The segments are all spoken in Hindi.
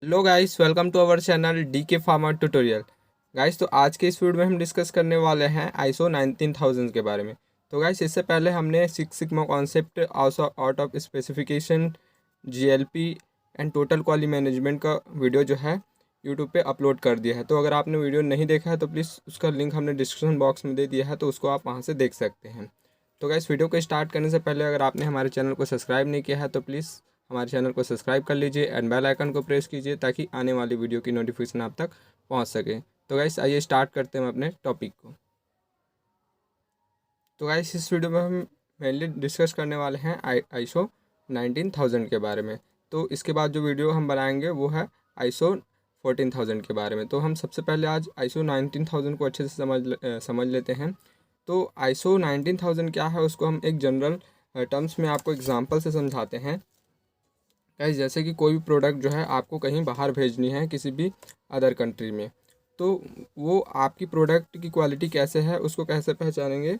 Hello guys, welcome to our channel D K farmer tutorial. Guys, तो आज के इस वीडियो में हम डिस्कस करने वाले हैं आईसो 19000 के बारे में। तो गाइस, इससे पहले हमने six sigma concept, out of specification, GLP and total quality management का वीडियो जो है यूट्यूब पे अपलोड कर दिया है। तो अगर आपने वीडियो नहीं देखा है तो प्लीज़ उसका लिंक हमने डिस्क्रिप्शन बॉक्स में दे दिया है, तो उसको आप वहाँ से देख सकते हैं। तो गाइस, वीडियो को स्टार्ट करने से पहले अगर आपने हमारे चैनल को सब्सक्राइब नहीं किया है तो प्लीज़ हमारे चैनल को सब्सक्राइब कर लीजिए एंड बेल आइकन को प्रेस कीजिए ताकि आने वाली वीडियो की नोटिफिकेशन आप तक पहुंच सके। तो गाइस, आइए स्टार्ट करते हैं अपने टॉपिक को। तो गाइस, इस वीडियो में हम मेनली डिस्कस करने वाले हैं आईसो 19000 के बारे में। तो इसके बाद जो वीडियो हम बनाएंगे वो है आईसो 14000 के बारे में। तो हम सबसे पहले आज आईसो 19000 को अच्छे से समझ लेते हैं। तो आईसो 19000 क्या है उसको हम एक जनरल टर्म्स में आपको एग्जांपल से समझाते हैं। गाइस, जैसे कि कोई भी प्रोडक्ट जो है आपको कहीं बाहर भेजनी है किसी भी अदर कंट्री में, तो वो आपकी प्रोडक्ट की क्वालिटी कैसे है उसको कैसे पहचानेंगे।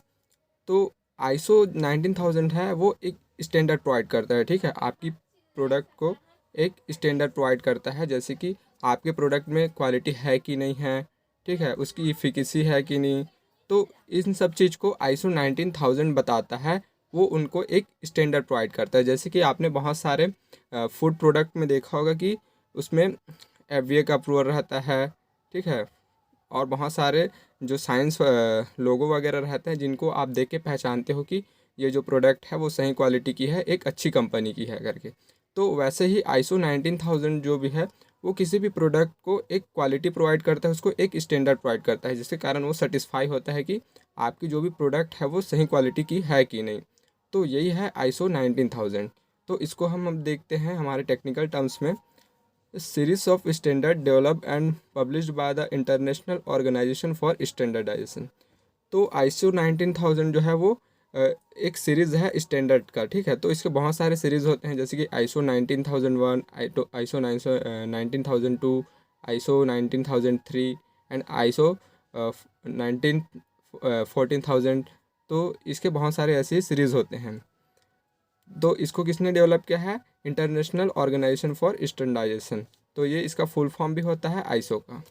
तो आईसो 19000 है वो एक स्टैंडर्ड प्रोवाइड करता है। ठीक है, आपकी प्रोडक्ट को एक स्टैंडर्ड प्रोवाइड करता है, जैसे कि आपके प्रोडक्ट में क्वालिटी है कि नहीं है, ठीक है, उसकी इफिकेसी है कि नहीं। तो इन सब चीज़ को आईसो 19000 बताता है। वो उनको एक स्टैंडर्ड प्रोवाइड करता है। जैसे कि आपने बहुत सारे फूड प्रोडक्ट में देखा होगा कि उसमें एफडीए का अप्रूवल रहता है, ठीक है, और बहुत सारे जो साइंस लोगो वगैरह रहते हैं जिनको आप देख के पहचानते हो कि ये जो प्रोडक्ट है वो सही क्वालिटी की है, एक अच्छी कंपनी की है करके। तो वैसे ही आईसो 19000 जो भी है वो किसी भी प्रोडक्ट को एक क्वालिटी प्रोवाइड करता है, उसको एक स्टैंडर्ड प्रोवाइड करता है, जिसके कारण वो सेटिस्फाई होता है कि आपकी जो भी प्रोडक्ट है वो सही क्वालिटी की है कि नहीं। तो यही है आईसो 19000। तो इसको हम अब देखते हैं हमारे टेक्निकल टर्म्स में। Series of standard develop and published by the international organization for standardization. तो आईसो 19000 जो है वो एक सीरीज़ है स्टैंडर्ड का। ठीक है, तो इसके बहुत सारे सीरीज़ होते हैं, जैसे कि ISO 19001, ISO 19002, ISO 19003 and ISO 14000। तो इसके बहुत सारे ऐसे सीरीज़ होते हैं। तो इसको किसने डेवलप किया है? International organization for standardization. तो ये इसका फुल फॉर्म भी होता है आईसो का।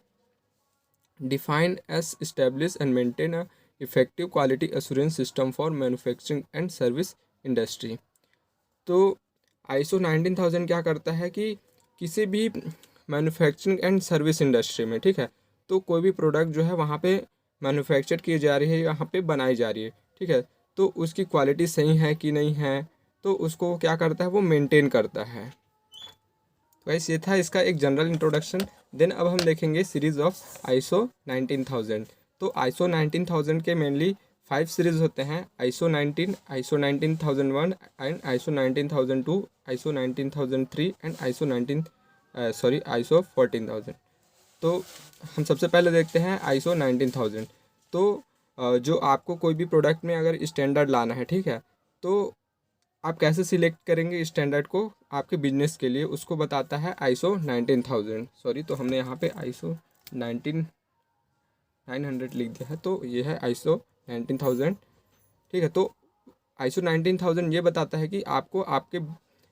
Define S establish and maintain a effective quality assurance system for manufacturing and service industry. तो आईसो 19000 क्या करता है कि किसी भी मैन्युफैक्चरिंग एंड सर्विस इंडस्ट्री में, ठीक है, तो कोई भी प्रोडक्ट जो है वहाँ पे मैन्युफैक्चर की जा रही है, यहाँ पे बनाई जा रही है, ठीक है, तो उसकी क्वालिटी सही है कि नहीं है, तो उसको क्या करता है, वो मेंटेन करता है। तो गाइस, ये था इसका एक जनरल इंट्रोडक्शन। देन अब हम देखेंगे सीरीज ऑफ आईसो 19000। तो आईसो 19000 के मेनली 5 सीरीज होते हैं: ISO 19, ISO 19001 and ISO 19002, ISO 19003 and ISO 14000। तो हम सबसे पहले देखते हैं आईसो 19000। तो जो आपको कोई भी प्रोडक्ट में अगर स्टैंडर्ड लाना है, ठीक है, तो आप कैसे सिलेक्ट करेंगे स्टैंडर्ड को आपके बिजनेस के लिए, उसको बताता है आईसो 19000। सॉरी, तो हमने यहाँ पे आईसो 900 लिख दिया है, तो ये है आईसो 19000। ठीक है, तो आईसो 19000 ये बताता है कि आपको आपके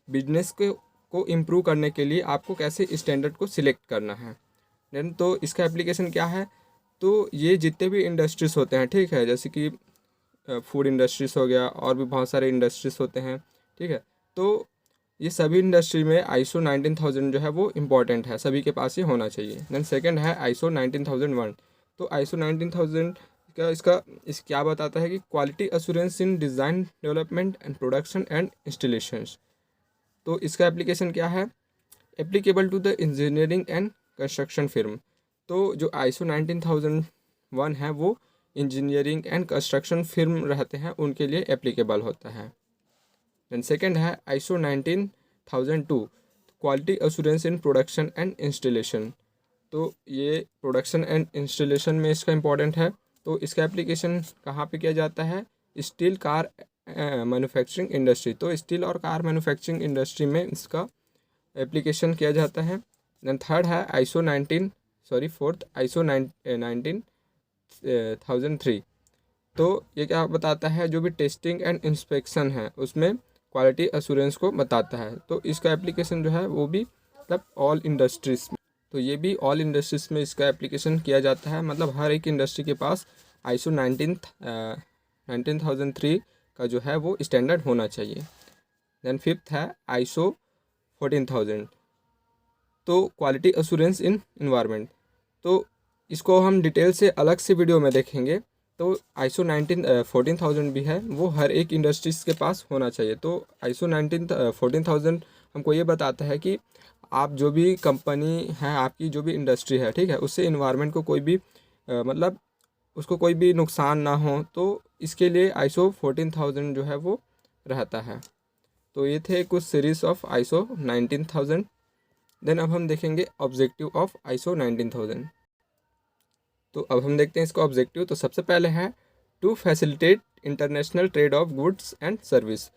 बिजनेस को इम्प्रूव करने के लिए आपको कैसे स्टैंडर्ड को सिलेक्ट करना है। देन तो इसका एप्लीकेशन क्या है? तो ये जितने भी इंडस्ट्रीज होते हैं, ठीक है, जैसे कि फूड इंडस्ट्रीज हो गया और भी बहुत सारे इंडस्ट्रीज होते हैं, ठीक है, तो ये सभी इंडस्ट्री में आईसो 19000 जो है वो इम्पॉर्टेंट है, सभी के पास ये होना चाहिए। देन सेकंड है आईसो 19001। तो आईसो 19000 का इस क्या बताता है कि quality assurance in design development and production and installations. तो इसका एप्लीकेशन क्या है? Applicable to the engineering and construction firm. तो जो आईसो 19001 है वो इंजीनियरिंग एंड कंस्ट्रक्शन फिर्म रहते हैं उनके लिए एप्लीकेबल होता है। देन सेकेंड है ISO 19002, quality assurance in production and installation. तो ये प्रोडक्शन एंड इंस्टॉलेशन में इसका इम्पोर्टेंट है। तो इसका एप्लीकेशन कहाँ पे किया जाता है? Steel car manufacturing industry. तो स्टील और कार मैन्युफैक्चरिंग इंडस्ट्री में इसका एप्लीकेशन किया जाता है। देन थर्ड है आईसो 19, सॉरी फोर्थ आईसो 19003। तो ये क्या बताता है? जो भी टेस्टिंग एंड इंस्पेक्शन है उसमें क्वालिटी एश्योरेंस को बताता है। तो इसका एप्लीकेशन जो है वो भी मतलब ऑल इंडस्ट्रीज़ में। तो ये भी ऑल इंडस्ट्रीज़ में इसका एप्लीकेशन किया जाता है, मतलब हर एक इंडस्ट्री के पास ISO 19003 का जो है वो स्टैंडर्ड होना चाहिए। देन फिफ्थ है ISO 14000, तो क्वालिटी अश्योरेंस इन इन्वायरमेंट। तो इसको हम डिटेल से अलग से वीडियो में देखेंगे। तो ISO 14000 भी है, वो हर एक इंडस्ट्रीज़ के पास होना चाहिए। तो ISO 14000 हमको ये बताता है कि आप जो भी कंपनी है, आपकी जो भी इंडस्ट्री है, ठीक है, उससे इन्वायरमेंट को कोई भी मतलब उसको कोई भी नुकसान ना हो, तो इसके लिए ISO 14000 जो है वो रहता है। तो ये थे कुछ सीरीज़ ऑफ ISO 19000। देन अब हम देखेंगे ऑब्जेक्टिव ऑफ ISO 19000। तो अब हम देखते हैं इसका ऑब्जेक्टिव। तो सबसे पहले है to facilitate international trade of goods and service.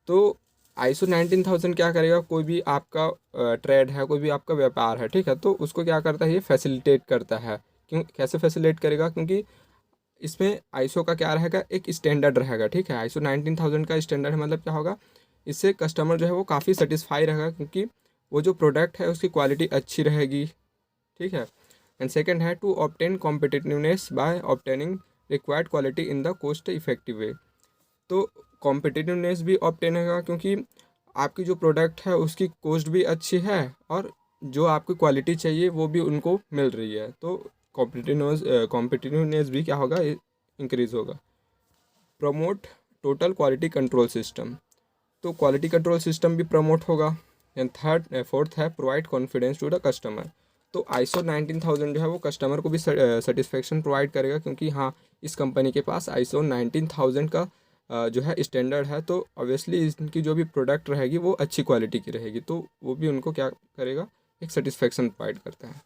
तो ISO 19000 क्या करेगा, कोई भी आपका ट्रेड है, कोई भी आपका व्यापार है, ठीक है, तो उसको क्या करता है, ये फैसिलिटेट करता है। क्यों, कैसे फैसिलिटेट करेगा, क्योंकि इसमें ISO का क्या रहेगा, एक स्टैंडर्ड रहेगा, ठीक है। ISO 19000 का स्टैंडर्ड है, मतलब क्या होगा, इससे कस्टमर जो है वो काफ़ी सेटिस्फाई रहेगा, क्योंकि वो जो प्रोडक्ट है उसकी क्वालिटी अच्छी रहेगी, ठीक है। एंड सेकेंड है to obtain competitiveness by obtaining required quality in the cost effective way. तो कॉम्पिटिटिवनेस भी ऑब्टेन होगा, क्योंकि आपकी जो प्रोडक्ट है उसकी कॉस्ट भी अच्छी है और जो आपकी क्वालिटी चाहिए वो भी उनको मिल रही है। तो कॉम्पिटिटिवनेस भी क्या होगा, इंक्रीज़ होगा। Promote total quality control system, तो क्वालिटी कंट्रोल सिस्टम भी प्रमोट होगा। एंड फोर्थ है provide confidence to the customer. तो ISO 19000 जो है वो कस्टमर को भी सेटिस्फेक्शन प्रोवाइड करेगा, क्योंकि हाँ, इस कंपनी के पास ISO 19000 का जो है स्टैंडर्ड है, तो ऑब्वियसली इनकी जो भी प्रोडक्ट रहेगी वो अच्छी क्वालिटी की रहेगी, तो वो भी उनको क्या करेगा, एक सेटिस्फेक्शन प्रोवाइड करता है।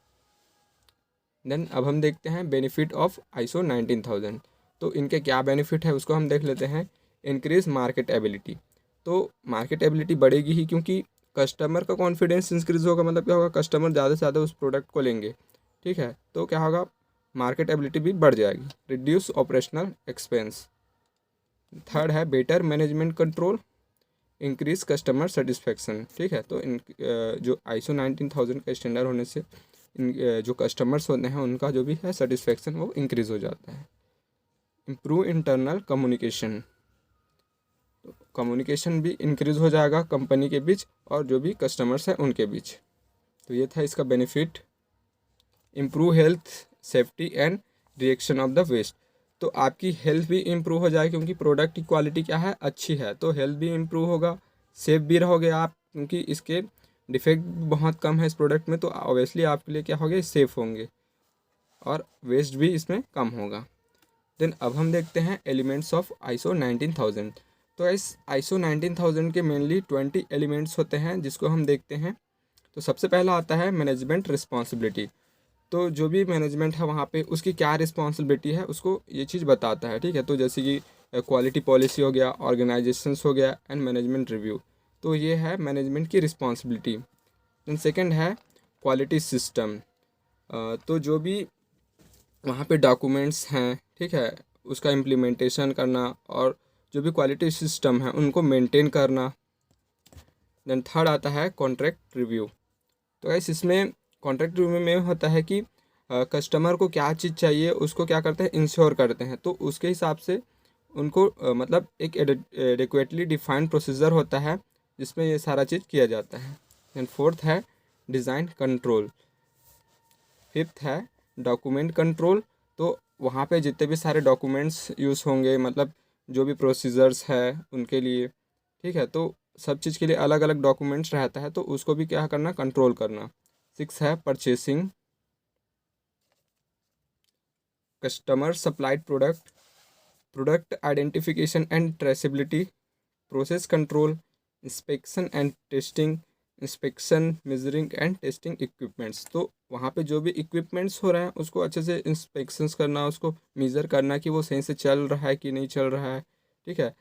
देन अब हम देखते हैं बेनिफिट ऑफ ISO 19000। तो इनके क्या बेनिफिट है उसको हम देख लेते हैं। इंक्रीज मार्केट एबिलिटी, तो मार्केट एबिलिटी बढ़ेगी ही, क्योंकि कस्टमर का कॉन्फिडेंस इंक्रीज होगा, मतलब क्या होगा, कस्टमर ज़्यादा से ज़्यादा उस प्रोडक्ट को लेंगे, ठीक है, तो क्या होगा, मार्केट एबिलिटी भी बढ़ जाएगी। Reduce operational expense. थर्ड है better management control, increase customer satisfaction, ठीक है। तो इन जो ISO 19000 का स्टैंडर्ड होने से इन जो कस्टमर्स होते हैं उनका जो भी है सेटिस्फेक्शन वो इंक्रीज़ हो जाता है। इम्प्रूव इंटरनल कम्युनिकेशन, तो कम्युनिकेशन भी इंक्रीज़ हो जाएगा कंपनी के बीच और जो भी कस्टमर्स हैं उनके बीच। तो ये था इसका benefit. Improve health safety and reaction of the waste, तो आपकी हेल्थ भी इम्प्रूव हो जाएगी, क्योंकि प्रोडक्ट की क्वालिटी क्या है, अच्छी है, तो हेल्थ भी इम्प्रूव होगा, सेफ भी रहोगे आप, क्योंकि इसके डिफेक्ट बहुत कम है इस प्रोडक्ट में, तो ऑब्वियसली आपके लिए क्या होंगे, सेफ़ होंगे और वेस्ट भी इसमें कम होगा। देन अब हम देखते हैं एलिमेंट्स ऑफ ISO 19000। तो इस ISO 19000 के मेनली 20 एलिमेंट्स होते हैं जिसको हम देखते हैं। तो सबसे पहला आता है मैनेजमेंट रिस्पॉन्सिबिलिटी। तो जो भी मैनेजमेंट है वहाँ पे उसकी क्या रिस्पॉन्सिबिलिटी है उसको ये चीज़ बताता है, ठीक है। तो जैसे कि क्वालिटी पॉलिसी हो गया, ऑर्गेनाइजेशंस हो गया एंड मैनेजमेंट रिव्यू, तो ये है मैनेजमेंट की रिस्पॉन्सिबिलिटी। देन सेकेंड है क्वालिटी सिस्टम। तो जो भी वहाँ पे डॉक्यूमेंट्स हैं, ठीक है, उसका इम्प्लीमेंटेशन करना और जो भी क्वालिटी सिस्टम है उनको मेंटेन करना। देन थर्ड आता है कॉन्ट्रैक्ट रिव्यू। तो ऐसे इसमें कॉन्ट्रैक्ट रिव्यू में होता है कि कस्टमर को क्या चीज़ चाहिए उसको क्या करते हैं, इंश्योर करते हैं, तो उसके हिसाब से उनको मतलब एक एडिक्वेटली डिफाइंड प्रोसीजर होता है जिसमें ये सारा चीज़ किया जाता है। देन फोर्थ है डिज़ाइन कंट्रोल। फिफ्थ है डॉक्यूमेंट कंट्रोल। तो वहाँ पे जितने भी सारे डॉक्यूमेंट्स यूज़ होंगे, मतलब जो भी प्रोसीजर्स है उनके लिए, ठीक है, तो सब चीज़ के लिए अलग अलग डॉक्यूमेंट्स रहता है, तो उसको भी क्या करना, कंट्रोल करना। सिक्स है purchasing customer supplied product, product identification and traceability, process control, inspection and testing, inspection measuring and testing equipments. तो वहाँ पे जो भी इक्विपमेंट्स हो रहे हैं उसको अच्छे से इंस्पेक्शंस करना, उसको मेज़र करना कि वो सही से चल रहा है कि नहीं चल रहा है, ठीक है।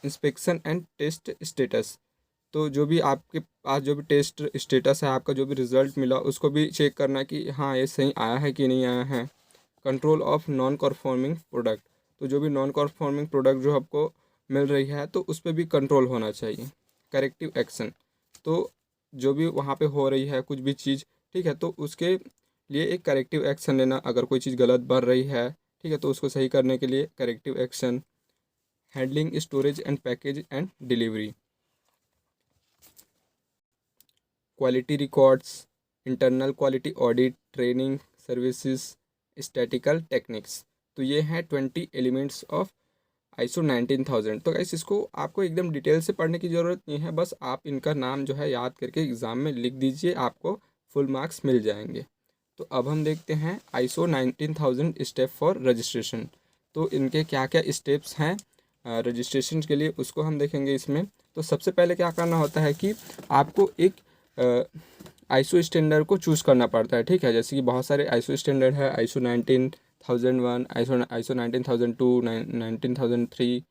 इंस्पेक्शन एंड टेस्ट स्टेटस, तो जो भी आपके पास जो भी टेस्ट स्टेटस है, आपका जो भी रिज़ल्ट मिला उसको भी चेक करना कि हाँ ये सही आया है कि नहीं आया है। Control of non conforming product, तो जो भी नॉन कन्फॉर्मिंग प्रोडक्ट जो आपको मिल रही है तो उस पर भी कंट्रोल होना चाहिए। करेक्टिव एक्शन, तो जो भी वहाँ पे हो रही है कुछ भी चीज़, ठीक है, तो उसके लिए एक करेक्टिव एक्शन लेना। अगर कोई चीज़ गलत बढ़ रही है, ठीक है, तो उसको सही करने के लिए corrective action. Handling storage and package and delivery, quality records, internal quality audit, training services, statistical techniques. तो ये हैं 20 एलिमेंट्स ऑफ ISO 19000। तो गाइस इसको आपको एकदम डिटेल से पढ़ने की ज़रूरत नहीं है, बस आप इनका नाम जो है याद करके एग्ज़ाम में लिख दीजिए, आपको फुल मार्क्स मिल जाएंगे। तो अब हम देखते हैं ISO 19000 स्टेप फॉर रजिस्ट्रेशन। तो इनके क्या क्या स्टेप्स हैं रजिस्ट्रेशन के लिए, उसको हम देखेंगे इसमें। तो सबसे पहले क्या करना होता है कि आपको एक ISO स्टैंडर्ड को चूज़ करना पड़ता है, ठीक है। जैसे कि बहुत सारे ISO स्टैंडर्ड है, ISO 19001, ISO 19002, 19003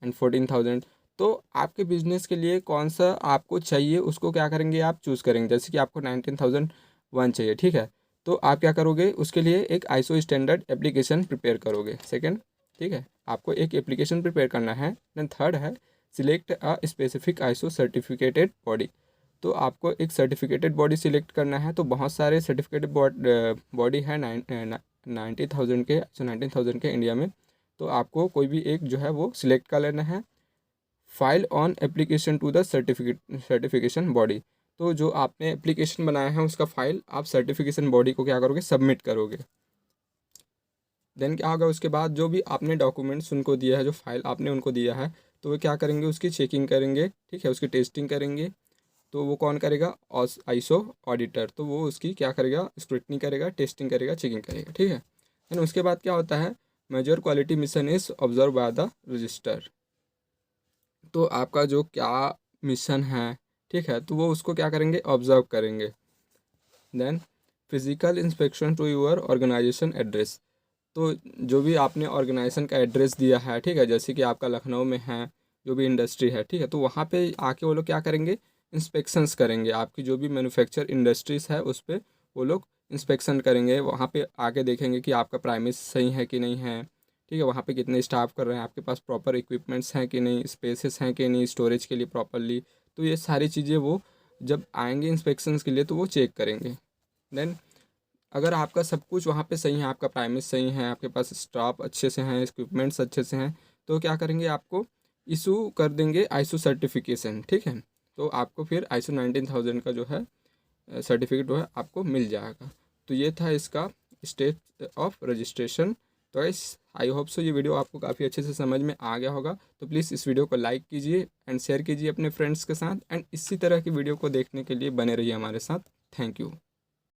एंड 14000। तो आपके बिजनेस के लिए कौन सा आपको चाहिए उसको क्या करेंगे, आप चूज़ करेंगे। जैसे कि आपको 19001 चाहिए, ठीक है, तो आप क्या करोगे, उसके लिए एक ISO स्टैंडर्ड एप्लीकेशन प्रिपेयर करोगे। सेकेंड, ठीक है, आपको एक एप्लीकेशन प्रिपेयर करना है। देन थर्ड है select a specific ISO certificated body. तो आपको एक सर्टिफिकेटेड बॉडी सिलेक्ट करना है। तो बहुत सारे सर्टिफिकेटेड बॉडी है 90,000 के, ISO 19000 के इंडिया में। तो आपको कोई भी एक जो है वो सिलेक्ट कर लेना है। File on application to the certification body. तो जो आपने एप्लीकेशन बनाया है उसका फाइल आप सर्टिफिकेशन बॉडी को क्या करोगे, सबमिट करोगे। देन क्या होगा, उसके बाद जो भी आपने डॉक्यूमेंट्स उनको दिया है, जो फाइल आपने उनको दिया है, तो वो क्या करेंगे, उसकी चेकिंग करेंगे, ठीक है, उसकी टेस्टिंग करेंगे। तो वो कौन करेगा, ISO ऑडिटर। तो वो उसकी क्या करेगा, स्क्रूटनी करेगा, टेस्टिंग करेगा, चेकिंग करेगा, ठीक है। देन उसके बाद क्या होता है, major quality mission is observe by the register. तो आपका जो क्या मिशन है, ठीक है, तो वो उसको क्या करेंगे, ऑब्जर्व करेंगे। Then physical inspection to your organization address. तो जो भी आपने ऑर्गेनाइजेशन का एड्रेस दिया है, ठीक है, जैसे कि आपका लखनऊ में है, जो भी इंडस्ट्री है, ठीक है, तो वहाँ पे आके वो लोग क्या करेंगे, इंस्पेक्शंस करेंगे। आपकी जो भी मैन्युफैक्चर इंडस्ट्रीज़ है उस पर वो लोग इंस्पेक्शन करेंगे। वहाँ पे आके देखेंगे कि आपका प्राइमिस सही है कि नहीं है, ठीक है, वहाँ पे कितने स्टाफ कर रहे हैं, आपके पास प्रॉपर इक्विपमेंट्स हैं कि नहीं, स्पेसेस हैं कि नहीं स्टोरेज के लिए प्रॉपरली। तो ये सारी चीज़ें वो जब आएंगे इंस्पेक्शंस के लिए तो वो चेक करेंगे। देन अगर आपका सब कुछ वहाँ पे सही है, आपका प्राइमिस सही है, आपके पास स्टाफ अच्छे से हैं, इक्विपमेंट्स अच्छे से हैं, तो क्या करेंगे, आपको इशू कर देंगे ISO सर्टिफिकेशन, ठीक है। तो आपको फिर ISO 19000 का जो है सर्टिफिकेट वो है आपको मिल जाएगा। तो ये था इसका स्टेप ऑफ रजिस्ट्रेशन। तो आई होप सो ये वीडियो आपको काफ़ी अच्छे से समझ में आ गया होगा। तो प्लीज़ इस वीडियो को लाइक कीजिए एंड शेयर कीजिए अपने फ्रेंड्स के साथ, एंड इसी तरह की वीडियो को देखने के लिए बने रहिए हमारे साथ। Thank you.